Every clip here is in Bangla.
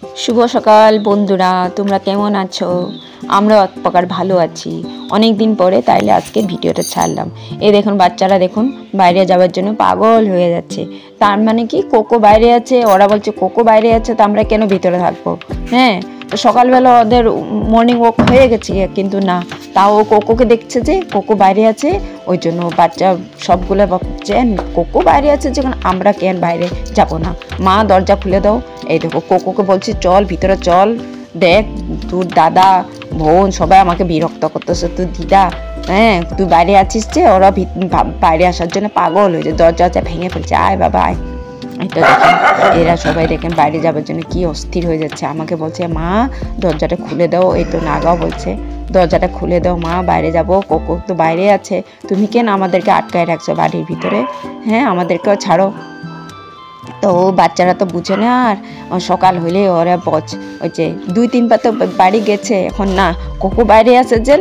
শুভ সকাল বন্ধুরা, তোমরা কেমন আছো? আমরা এক প্রকার ভালো আছি। অনেক দিন পরে তাইলে আজকে ভিডিওটা ছাড়লাম। এই দেখুন বাচ্চারা দেখুন বাইরে যাওয়ার জন্য পাগল হয়ে যাচ্ছে। তার মানে কি কোকো বাইরে আছে, ওরা বলছে কোকো বাইরে আছে তো আমরা কেন ভিতরে থাকবো? হ্যাঁ, তো সকালবেলা ওদের মর্নিং ওয়াক হয়ে গেছে, কিন্তু না, তাও কোকোকে দেখছে যে কোকো বাইরে আছে, ওই জন্য বাচ্চা সবগুলো ভাবছে কোকো বাইরে আছে যখন আমরা কেন বাইরে যাব না। মা দরজা খুলে দাও। এই দেখো কোকোকে বলছি চল ভিতরে চল, দেখ তোর দাদা বোন সবাই আমাকে বিরক্ত করতেছে, তুই দিদা হ্যাঁ তুই বাইরে আছিস যে, ওরা বাইরে আসার জন্য পাগল হয়েছে, দরজা ভেঙে ফেলছে, আয় বাবা আয়। এটা দেখেন এরা সবাই দেখেন বাইরে যাবার জন্য কি অস্থির হয়ে যাচ্ছে। আমাকে বলছে মা দরজাটা খুলে দাও। এই তো নাগাও বলছে দরজাটা খুলে দাও মা, বাইরে যাব, কোকো তো বাইরে আছে, তুমি কেন আমাদেরকে আটকায় রাখছো বাড়ির ভিতরে? হ্যাঁ আমাদেরকেও ছাড়ো। তো বাচ্চারা তো বুঝে না, আর সকাল হলে ওরা ওই যে 2-3 বার তো বাড়ি গেছে, এখন না কোকো বাইরে আছে যে,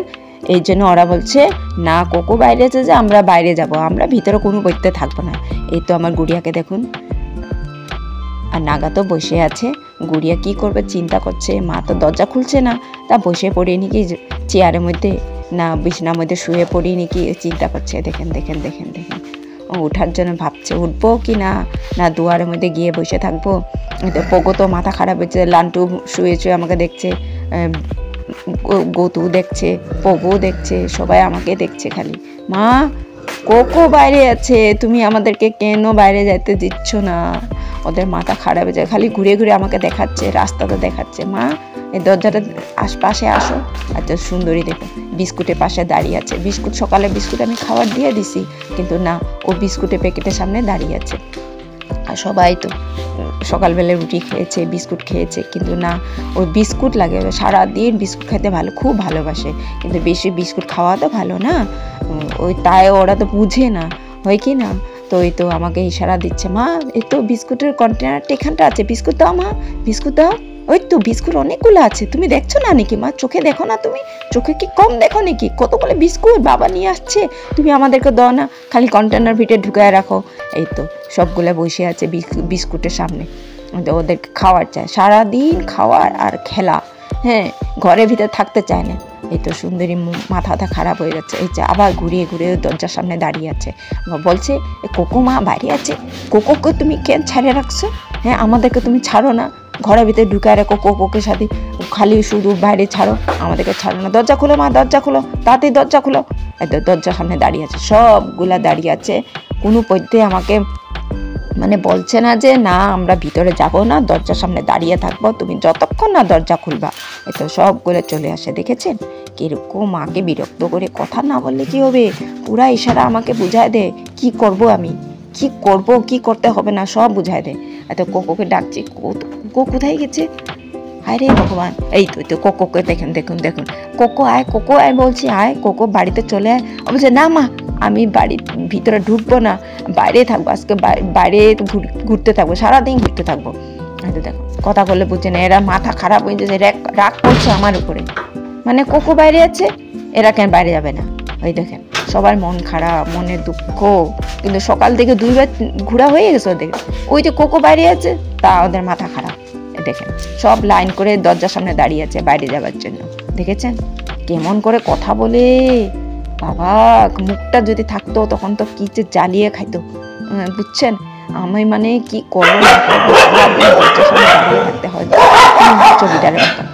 এই জন্য ওরা বলছে না কোকো বাইরে আছে যে আমরা বাইরে যাব, আমরা ভিতরে কোনো বইতে থাকবো না। এই তো আমার গুড়িয়াকে দেখুন, আর নাগা তো বসে আছে। গুড়িয়া কি করবে চিন্তা করছে, মা তো দরজা খুলছে না, তা বসে পড়ে নাকি চেয়ারের মধ্যে না বিছানার মধ্যে শুয়ে পড়ি নাকি চিন্তা করছে। দেখেন দেখেন দেখেন দেখেন ওঠার জন্য ভাবছে উঠবো কি না, না দুয়ারের মধ্যে গিয়ে বসে থাকবো। পোগো তো মাথা খারাপ হয়েছে, লান্টু শুয়ে শুয়ে আমাকে দেখছে, গতু দেখছে, পোগো দেখছে, সবাই আমাকে দেখছে খালি। মা কোকো বাইরে আছে, তুমি আমাদেরকে কেন বাইরে যেতে দিচ্ছ না? ওদের মাথা খারাপ হয়ে যায়, খালি ঘুরে ঘুরে আমাকে দেখাচ্ছে, রাস্তাটা দেখাচ্ছে। মা এই দরজাটা আশপাশে আসো। আচ্ছা সুন্দরী দেখো বিস্কুটের পাশে দাঁড়িয়ে আছে, বিস্কুট সকালে বিস্কুট আমি খাবার দিয়ে দিছি, কিন্তু না ও বিস্কুটের প্যাকেটের সামনে দাঁড়িয়ে আছে। আর সবাই তো সকালবেলা রুটি খেয়েছে, বিস্কুট খেয়েছে, কিন্তু না ওর বিস্কুট লাগে, সারাদিন বিস্কুট খেতে খুব ভালোবাসে, কিন্তু বেশি বিস্কুট খাওয়া তো ভালো না, ওই তাই ওরা তো বুঝে না, হয় কি না। তো এই তো আমাকে ইশারা দিচ্ছে, মা এই তো বিস্কুটের কন্টেনারটা এখানটা আছে, বিস্কুট দাও মা, বিস্কুট দাও। ওই তো বিস্কুট অনেকগুলো আছে, তুমি দেখছো না নাকি মা? চোখে দেখো না, তুমি চোখে কি কম দেখো নাকি? কতগুলো বিস্কুট বাবা নিয়ে আসছে, তুমি আমাদেরকে দাও না, খালি কন্টেনার ভিতরে ঢুকায় রাখো। এই তো সবগুলো বসে আছে বিস্কুটের সামনে, ওদেরকে খাওয়ার চায়, সারাদিন খাওয়ার আর খেলা। হ্যাঁ ঘরের ভিতরে থাকতে চায় না। এই তো সুন্দরী মাথাটা খারাপ হয়ে যাচ্ছে, এই যে আবার ঘুরিয়ে ঘুরিয়ে দরজার সামনে দাঁড়িয়ে আছে, বলছে কোকো মা বাইরে আছে, কোকোকে তুমি কেন ছাড়িয়ে রাখছো? হ্যাঁ আমাদেরকে তুমি ছাড়ো না, ঘরের ভিতরে ঢুকায় রাখো কোকোকে সাথে, খালি শুধু বাইরে ছাড়ো, আমাদেরকে ছাড়ো না। দরজা খুলো মা, দরজা খুলো তাড়াতাড়ি, দরজা খুলো। একদম দরজার সামনে দাঁড়িয়ে আছে, সবগুলা দাঁড়িয়ে আছে, কোনো পথে আমাকে মানে বলছে না যে না আমরা ভিতরে যাব না, দরজার সামনে দাঁড়িয়ে থাকবো, তুমি যতক্ষণ না দরজা খুলবা। এতো সবগুলো চলে আসে, দেখেছেন কিরকম মাকে বিরক্ত করে, কথা না বললে কি হবে, পুরা ইশারা আমাকে বুঝায় দে কি করব, আমি কি করব, কি করতে হবে না সব বুঝায় দে। এত কোকোকে ডাকছি, কোকো কোথায় গেছে? হায় রে ভগবান, এই তো কোকোকে দেখুন দেখুন দেখুন, কোকো আয় বলছি, আয় কোকো বাড়িতে চলে আয়। বলছে না মা আমি বাড়ির ভিতরে ঢুকবো না, বাইরে থাকবো, আজকে বাইরে ঘুরতে থাকবো, সারাদিন ঘুরতে থাকবো। দেখো কথা বললে বুঝছে না, এরা মাথা খারাপ হয়ে যাচ্ছে, রাগ করছে আমার উপরে, মানে কোকো বাইরে আছে এরা কেন বাইরে যাবে না? ওই দেখেন সবার মন খারাপ, মনের দুঃখ, কিন্তু সকাল থেকে 2 বার ঘোরা হয়ে গেছে ওদের, ওই যে কোকো বাইরে আছে তা ওদের মাথা খারাপ। দেখেন সব লাইন করে দরজার সামনে দাঁড়িয়ে আছে বাইরে যাওয়ার জন্য, দেখেছেন কেমন করে কথা বলে, বাবা মুখটা যদি থাকতো তখন তো কি যে জ্বালিয়ে খাইতো, বুঝছেন? আমি মানে কি করবো না করবো, দরজার সামনে দাঁড়িয়ে থাকতে হয় ছবিটার মতন।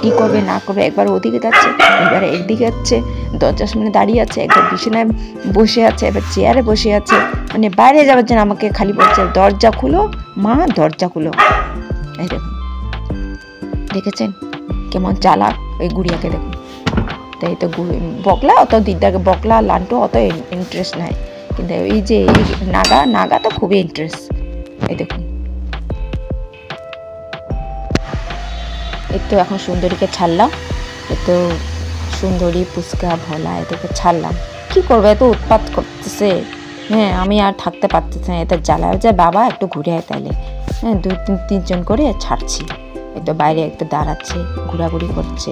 কি করবে না করবে, একবার ওদিকে যাচ্ছে, একবার একদিকে যাচ্ছে, দরজার সামনে দাঁড়িয়ে আছে, একবার বিছানায় বসে আছে, এবার চেয়ারে বসে আছে, মানে বাইরে যাওয়ার জন্য আমাকে খালি বলছে দরজা খুলো মা, দরজা খুলো। এই দেখুন দেখেছেন কেমন চালাক ওই গুড়িয়াকে, দেখুন। তাই তো বকলা অত দিদাকে, বকলা লান্টু অত ইন্টারেস্ট নাই, কিন্তু এই যে নাগা তো খুবই ইন্টারেস্ট। এই দেখুন এই তো এখন সুন্দরীকে ছাড়লাম, এই তো সুন্দরী পুচকা ভোলা এদেরকে ছাড়লাম, কি করবে এত উৎপাত করতেছে। হ্যাঁ আমি আর থাকতে পারতেছি না, এদের জ্বালা যায়, বাবা একটু ঘুরে আয় তাইলে। হ্যাঁ 2-3 করে ছাড়ছি, এই তো বাইরে একটু দাঁড়াচ্ছে, ঘোরাঘুরি করছে,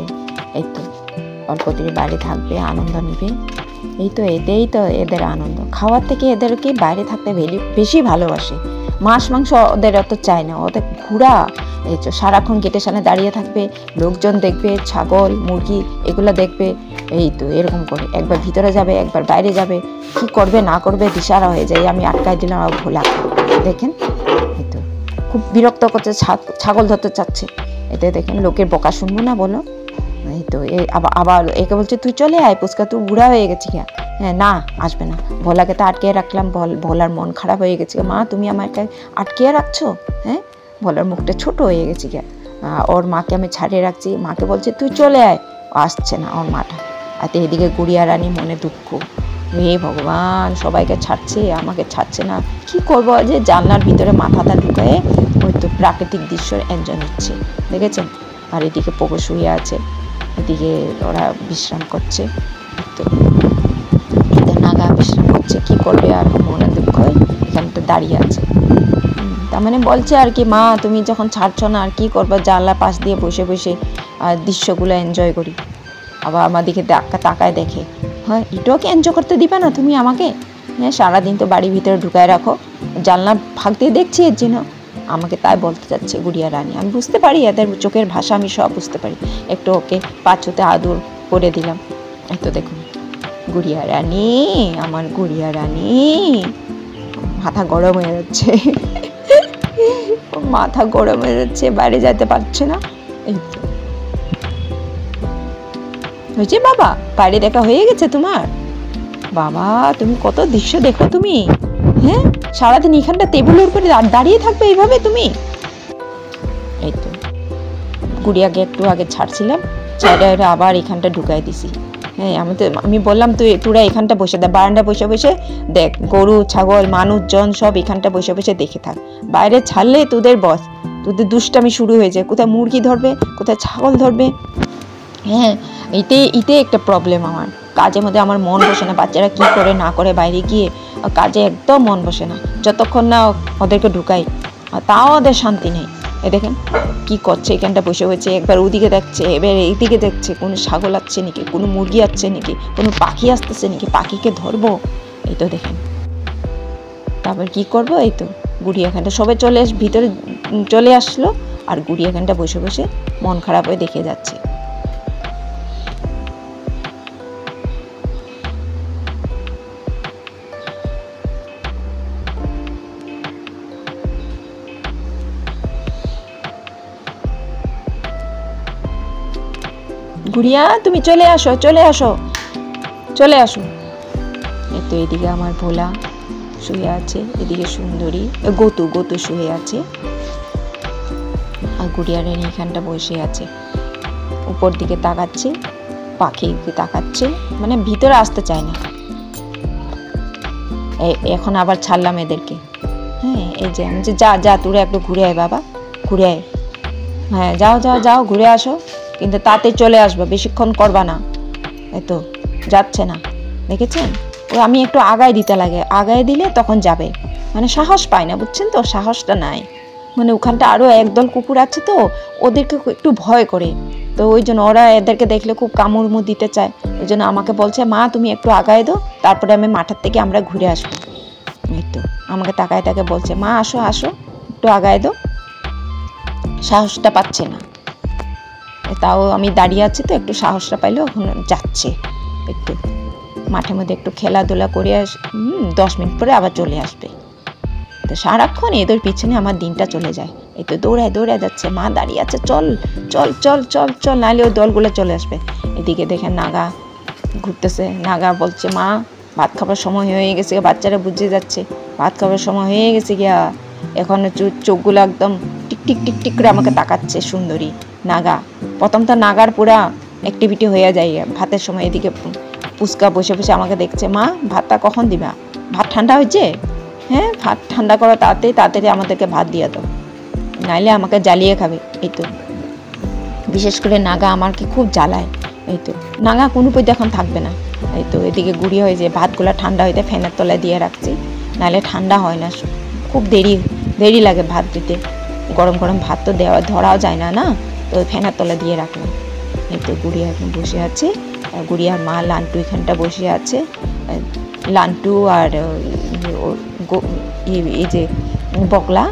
এই তো অল্প দিনে বাইরে থাকবে, আনন্দ নেবে। এই তো এতেই তো এদের আনন্দ, খাওয়ার থেকে এদেরকে বাইরে থাকতে বেশি ভালোবাসে। মাছ মাংস ওদের অত চায় না, ওদের ঘোরা, এই তো সারাক্ষণ গেটের সামনে দাঁড়িয়ে থাকবে, লোকজন দেখবে, ছাগল মুরগি এগুলো দেখবে, এই তো এরকম করে একবার ভিতরে যাবে একবার বাইরে যাবে, কি করবে না করবে দিশারা হয়ে যায়। আমি আটকাই দিলাম আর ভোলা দেখেন, এই তো খুব বিরক্ত করছে, ছাগল ধরতে চাচ্ছে। এতে দেখেন লোকের বকা শুনবো না বলো। এই তো আবার একে বলছে তুই চলে আয় পুচকা, তুই বুড়া হয়ে গেছি গা। হ্যাঁ না আসবে না, ভোলাকে তো আটকে রাখলাম, ভোলার মন খারাপ হয়ে গেছে, মা তুমি আমাকে আটকে রাখছো। হ্যাঁ ভোলার মুখটা ছোট হয়ে গেছে গা। ওর মাকে আমি ছাড়িয়ে রাখছি, মাকে বলছে তুই চলে আয়, আসছে না ওর মাটা। আর এদিকে গুড়িয়া রানী মনে দুঃখ, হে ভগবান সবাইকে ছাড়ছে আমাকে ছাড়ছে না, কি করবো। যে জানলার ভিতরে মাথাটা ঢুকায়ে ওই তো প্রাকৃতিক দৃশ্যের এনজয় নিচ্ছে দেখেছেন। আর এদিকে পোকো শুয়ে আছে, এদিকে ওরা বিশ্রাম করছে, তো নাগা বিশ্রাম করছে, কি করবে আর মনে দুঃখ এখানটা দাঁড়িয়ে আছে। তার মানে বলছে আর কি মা তুমি যখন ছাড়ছো না আর কি করবো, জানলা পাশ দিয়ে বসে বসে দৃশ্যগুলো এনজয় করি। আবার আমার দিকে তাকায় দেখে, হ্যাঁ এটাকে এনজয় করতে দিবে না তুমি আমাকে। হ্যাঁ সারাদিন তো বাড়ির ভিতরে ঢুকায় রাখো, জানলা ফাঁক দিয়ে দেখছি এর জন্য আমাকে তাই বলতে যাচ্ছে গুড়িয়া রানী। আমি বুঝতে পারি এদের চোখের ভাষা, আমি সব বুঝতে পারি। একটু ওকে পাঁচুতে আদর করে দিলাম। এই তো দেখুন গুড়িয়া রানী, আমার গুড়িয়া রানী মাথা গরম হয়ে যাচ্ছে, মাথা গরম হয়ে যাচ্ছে, বাইরে যেতে পারছে না। এই তো হয়েছে বাবা, বাইরে দেখা হয়ে গেছে তোমার। বাবা তুমি কত দৃশ্য দেখো তুমি, হ্যাঁ সারাদিন এখানটা টেবিলের উপরে দাঁড়িয়ে থাকবে এইভাবে তুমি। এই তো গুড়িয়াকে একটু আগে ছাড়ছিলাম, ছেড়ে আবার এখানটা ঢুকাই দিছি। হ্যাঁ আমি বললাম তোরা এখানটা বসে দেখ, বারান্দা বসে বসে দেখ, গরু ছাগল মানুষজন সব এখানটা বসে বসে দেখে থাক, বাইরে ছাড়লে তোদের বস, তোদের দুষ্টামি শুরু হয়ে যায়, কোথায় মুরগি ধরবে কোথায় ছাগল ধরবে। হ্যাঁ এতে একটা প্রবলেম, আমার কাজের মধ্যে আমার মন বসে না, বাচ্চারা কি করে না করে বাইরে গিয়ে কাজে একদম মন বসে না যতক্ষণ না ওদেরকে ঢুকাই, তাও ওদের শান্তি নেই। এ দেখেন কি করছে, এখানটা বসে হয়েছে, একবার ওদিকে দেখছে এবার এইদিকে দেখছে, কোনো ছাগল আসছে নাকি, কোনো মুরগি আসছে নাকি, কোনো পাখি আসতেছে নাকি, পাখিকে ধরবো। এই তো দেখেন তারপর কি করব। এই তো গুড়িয়াখানটা সবাই ভিতরে চলে আসলো, আর গুড়িয়াখানটা বসে বসে মন খারাপ হয়ে দেখে যাচ্ছে। গুড়িয়া তুমি চলে আসো চলে আসো চলে আসো। এই তো এদিকে আমার ভোলা শুয়ে আছে, এদিকে সুন্দরী গতু শুয়ে আছে, আর গুড়িয়া রানী এখানটা বসে আছে, উপর দিকে তাকাচ্ছে, পাখি তাকাচ্ছে, মানে ভিতরে আসতে চায় না। এখন আবার ছাড়লাম এদেরকে। হ্যাঁ এই যে আমি যা তোরা একটু ঘুরে আয় বাবা, ঘুরে আয়। হ্যাঁ যাও ঘুরে আসো, কিন্তু তাতে চলে আসবে, বেশিক্ষণ করবা না। এই তো যাচ্ছে না দেখেছেন, ও আমি একটু আগায় দিতে লাগে, আগায় দিলে তখন যাবে, মানে সাহস পায় না বুঝছেন তো, সাহসটা নাই। মানে ওখানটা আরও একদল কুকুর আছে তো ওদেরকে একটু ভয় করে, তো ওই জন্য ওরা এদেরকে দেখলে খুব কামড় দিতে চায়। ওই জন্য আমাকে বলছে মা তুমি একটু আগায় দাও, তারপরে আমি মাঠের থেকে আমরা ঘুরে আসবো। এই তো আমাকে তাকায় বলছে মা আসো একটু আগায় দাও, সাহসটা পাচ্ছে না। তাও আমি দাঁড়িয়ে আছি তো একটু সাহসটা পাইলে ওখানে যাচ্ছে, একটু মাঠের মধ্যে একটু খেলাধুলা করে 10 মিনিট পরে আবার চলে আসবে। তো সারাক্ষণ এদের পিছনে আমার দিনটা চলে যায়। এই তো দৌড়ায় যাচ্ছে, মা দাঁড়িয়ে আছে, চল চল চল চল চল, নাহলে ওই দলগুলো চলে আসবে। এদিকে দেখেন নাগা ঘুরতেছে, নাগা বলছে মা ভাত খাবার সময় হয়ে গেছে, বাচ্চারা বুঝে যাচ্ছে ভাত খাবার সময় হয়ে গেছে গিয়া। এখন চোখগুলো একদম টিক টিক করে আমাকে তাকাচ্ছে সুন্দরী নাগা। প্রথম তো নাগার পুরা অ্যাক্টিভিটি হয়ে যায় ভাতের সময়। এদিকে পুচকা বসে বসে আমাকে দেখছে, মা ভাতটা কখন দিবা, ভাত ঠান্ডা হয়েছে। হ্যাঁ ভাত ঠান্ডা করো তাড়াতাড়ি আমাদেরকে ভাত দিয়ে দাও, নাইলে আমাকে জ্বালিয়ে খাবে। এই তো বিশেষ করে নাগা আমাকে খুব জ্বালায়। এই তো নাগা কোনো পর্যন্ত এখন থাকবে না। এই তো এদিকে গুড়ি হয়ে যে ভাতগুলো ঠান্ডা হইতে ফ্যানের তলায় দিয়ে রাখছি, নাহলে ঠান্ডা হয় না, খুব দেরি লাগে ভাত দিতে। গরম ভাত তো ধরাও যায় না, তো ফ্যানের তলায় দিয়ে রাখলাম। এই তো গুড়িয়া এখন বসে আছে, গুড়িয়ার মা লান্টু এখানটা বসে আছে। লান্টু আর এই যে বকলা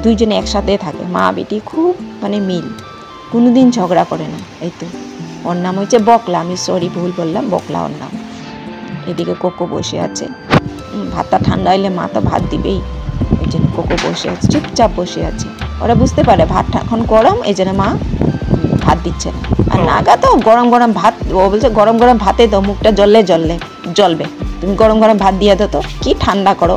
দুইজনে একসাথে থাকে, মা বেটি খুব মানে মিল, কোনোদিন ঝগড়া করে না। এই তো ওর নাম হচ্ছে বকলা, আমি সরি ভুল বললাম, বকলা ওর নাম। এদিকে কোকো বসে আছে, ভাতটা ঠান্ডা হইলে মা তো ভাত দিবেই, এই জন্য কোকো বসে আছে, চুপচাপ বসে আছে। ওরা বুঝতে পারে ভাতটা এখন গরম, এই জন্য মা ভাত দিচ্ছে না। আর নাগা তো গরম গরম ভাত, ও বলছে গরম গরম ভাতে তো মুখটা জ্বলবে, তুমি গরম গরম ভাত দিয়ে দাও তো, কি ঠান্ডা করো।